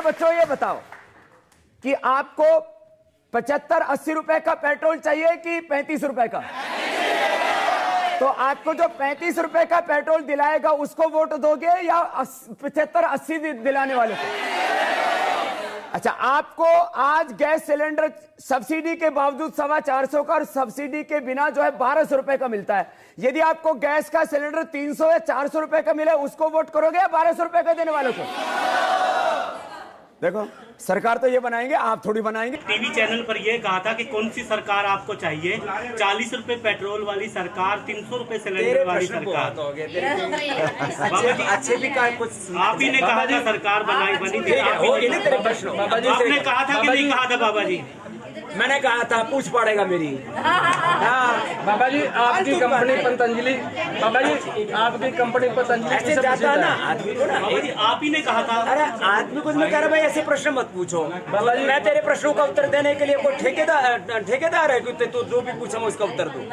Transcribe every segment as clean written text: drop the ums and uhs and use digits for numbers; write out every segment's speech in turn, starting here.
बच्चों ये बताओ कि आपको 75-80 रुपए का पेट्रोल चाहिए कि 35 रुपए का? तो आपको जो 35 रुपए का पेट्रोल दिलाएगा उसको वोट दोगे या 75-80 दिलाने वाले को? अच्छा, आपको आज गैस सिलेंडर सब्सिडी के बावजूद 425 का और सब्सिडी के बिना जो है 1200 रुपए का मिलता है। यदि आपको गैस का सिलेंडर 300 या 400 रुपए का मिले उसको वोट करोगे या 1200 रुपए का देने वालों को? देखो, सरकार तो ये बनाएंगे, आप थोड़ी बनाएंगे। टीवी चैनल पर ये कहा था कि कौन सी सरकार आपको चाहिए, 40 रुपए पेट्रोल वाली सरकार, 300 रुपए सिलेंडर वाली सरकार। बाबा जी अच्छे भी कुछ आप ही ने कहा था सरकार बनी थी, आपने कहा था कि नहीं कहा था? बाबा जी मैंने कहा था, पूछ पड़ेगा मेरी। हाँ बाबा जी, आपकी कंपनी पतंजलि, बाबा जी आपकी कंपनी पतंजलि ऐसे जाता है ना आदमी को ना। बाबा जी आप ही ने कहा था। अरे आदमी को मैं कह रहा भाई ऐसे प्रश्न मत पूछो। बाबा जी मैं तेरे प्रश्नों का उत्तर देने के लिए कोई ठेकेदार है कि तू जो भी पूछा मैं उसका उत्तर दूं।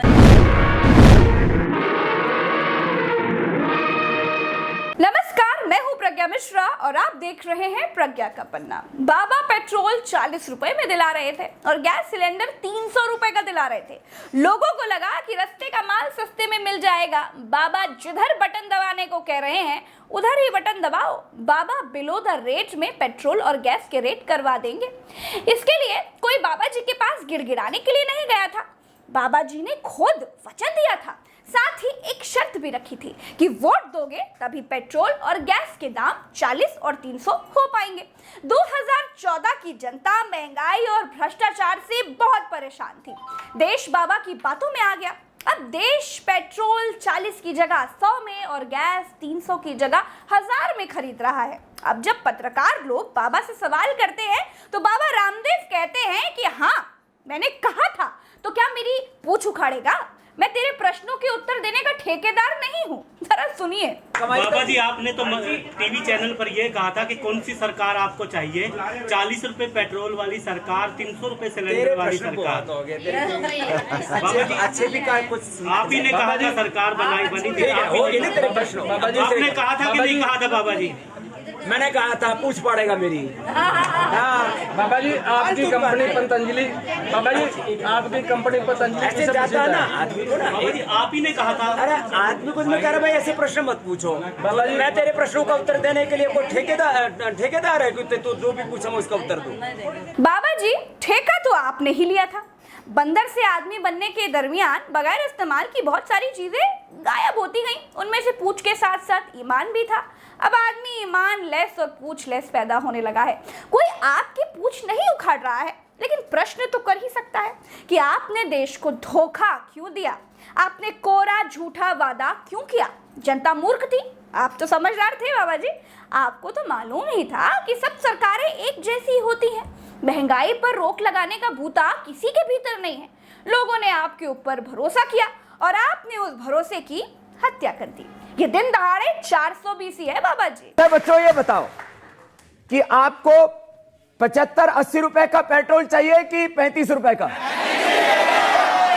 नमस्कार, मैं हूं प्रज्ञा मिश्रा और आप देख रहे हैं प्रज्ञा का पन्ना। बाबा पेट्रोल 40 रुपए में दिला रहे थे और गैस सिलेंडर 300 रुपए का दिला रहे थे। लोगों को लगा कि रास्ते का माल सस्ते में मिल जाएगा। बाबा जिधर बटन दबाने को कह रहे हैं उधर ही बटन दबाओ। बाबा बिलो द रेट में पेट्रोल और गैस के रेट करवा देंगे। इसके लिए कोई बाबा जी के पास गिड़गिड़ाने के लिए नहीं गया था। बाबा जी ने खुद वचन दिया था, साथ ही एक शर्त भी रखी थी कि वोट दोगे तभी पेट्रोल और गैस के दाम 40 और 300 हो पाएंगे। 2014 की जनता महंगाई और भ्रष्टाचार से बहुत परेशान थी। देश बाबा की बातों में आ गया। अब देश पेट्रोल 40 की जगह 100 में और गैस 300 की जगह 1000 में खरीद रहा है। अब जब पत्रकार लोग बाबा से सवाल करते हैं तो बाबा रामदेव कहते हैं कि हाँ मैंने कहा था, तो क्या मेरी पूछ उखाड़ेगा? मैं तेरे प्रश्नों के उत्तर देने का ठेकेदार नहीं हूँ। जरा सुनिए। बाबा जी आपने तो टीवी चैनल पर यह कहा था कि कौन सी सरकार आपको चाहिए, 40 रुपए पेट्रोल वाली सरकार, 300 रुपए सिलेंडर वाली सरकार। बाबा जी अच्छे भी कुछ आप ही ने कहा था सरकार बनी थी, आपने कहा था कि नहीं कहा था? बाबा जी मैंने कहा था, पूछ पड़ेगा मेरी। हाँ बाबा जी आपकी कंपनी पतंजलि, बाबा जी आपकी कंपनी पतंजलि ऐसे जाता है ना आदमी को ना। बाबा जी आप ही ने कहा था। अरे आदमी को मैं कह रहा भाई ऐसे प्रश्न मत पूछो। बाबा जी मैं तेरे प्रश्नों का उत्तर देने के लिए कोई ठेकेदार है कि तू जो भी पूछा मैं उसका उत्तर दूं। बाबा जी ठेका तो आपने ही लिया था। बंदर से आदमी बनने के दरमियान बगैर इस्तेमाल की बहुत सारी चीजें गायब होती गईं। उनमें से पूछ के साथ साथ ईमान भी था। अब आदमी ईमान लेस और पूछ लेस पैदा होने लगा है। कोई आपकी पूछ नहीं उखाड़ रहा है, लेकिन प्रश्न तो कर ही सकता है कि आपने देश को धोखा क्यों दिया? आपने कोरा झूठा वादा क्यों किया? जनता मूर्ख थी, आप तो समझदार थे बाबा जी। आपको तो मालूम ही था कि सब सरकारें एक जैसी होती हैं। महंगाई पर रोक लगाने का भूता किसी के भीतर नहीं है। लोगों ने आपके ऊपर भरोसा किया और आपने उस भरोसे की हत्या कर दी। ये दिन दहाड़े 420 है बाबा जी। बच्चों ये बताओ कि आपको 75-80 रुपए का पेट्रोल चाहिए कि 35 रुपए का?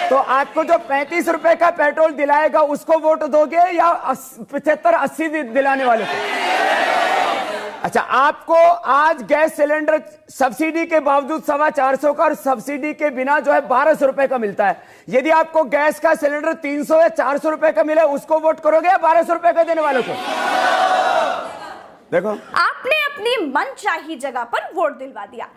तो आपको जो 35 रुपए का पेट्रोल दिलाएगा उसको वोट दोगे या 75-80 दिलाने वाले को? अच्छा, आपको आज गैस सिलेंडर सब्सिडी के बावजूद 425 का और सब्सिडी के बिना जो है 1200 रुपए का मिलता है। यदि आपको गैस का सिलेंडर 300 या 400 रुपए का मिले उसको वोट करोगे या 1200 रुपए का देने वालों को? देखो, आपने अपनी मनचाही जगह पर वोट दिलवा दिया,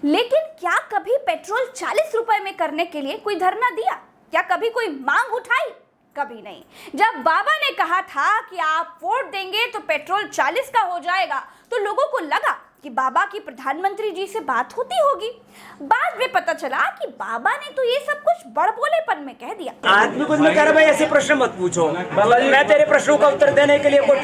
लेकिन क्या कभी पेट्रोल 40 रुपए में करने के लिए कोई धरना दिया? क्या कभी कोई मांग उठाई? कभी नहीं। जब बाबा ने कहा था कि आप वोट देंगे तो पेट्रोल 40 का हो जाएगा, तो लोगों को लगा कि बाबा की प्रधानमंत्री जी से बात होती होगी। बाद में पता चला कि बाबा ने तो ये सब कुछ बड़बोलेपन में कह दिया। आदमी को मैं कह रहा भाई ऐसे प्रश्न मत पूछो। बाबा जी मैं तेरे प्रश्नों का उत्तर देने के लिए कोई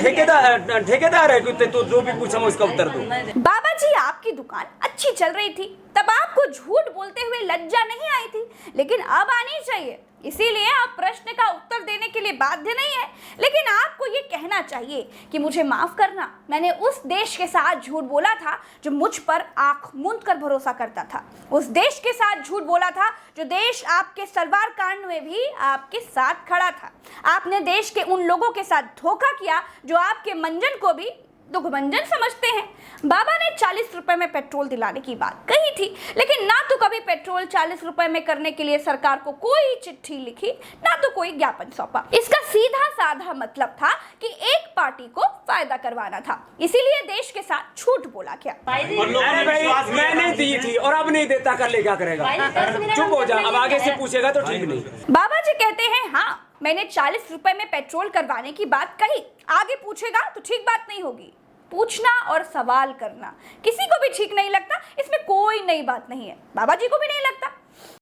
ठेकेदार है कि तू जो भी पूछा मैं उसका उत्तर दूं। बाबा जी आपकी दुकान अच्छी चल रही थी, तब आपको झूठ बोलते हुए लज्जा नहीं आई थी, लेकिन अब आनी चाहिए। इसीलिए आप प्रश्न का उत्तर देने के लिए बाध्य नहीं है, लेकिन आपको ये कहना चाहिए कि मुझे माफ करना, मैंने उस देश के साथ झूठ बोला था जो मुझ पर आंख मूंद कर भरोसा करता था। उस देश के साथ झूठ बोला था जो देश आपके सलवार कांड में भी आपके साथ खड़ा था। आपने देश के उन लोगों के साथ धोखा किया जो आपके मंजन को भी दुखभंजन समझते हैं। बाबा ने 40 रुपए में पेट्रोल दिलाने की बात कही थी, लेकिन ना तो कभी पेट्रोल 40 रुपए में करने के लिए सरकार को कोई चिट्ठी लिखी, ना तो कोई ज्ञापन सौंपा। इसका सीधा साधा मतलब था कि एक पार्टी को फायदा करवाना था, इसीलिए देश के साथ झूठ बोला गया। अरे भाई मैंने दी थी और अब नहीं देता, कर ले क्या करेगा? चुप हो जा, अब आगे से पूछेगा तो ठीक नहीं। बाबा जी कहते हैं हाँ मैंने 40 रुपए में पेट्रोल करवाने की बात कही, आगे पूछेगा तो ठीक बात नहीं होगी। पूछना और सवाल करना किसी को भी ठीक नहीं लगता, इसमें कोई नई बात नहीं है, बाबा जी को भी नहीं लगता।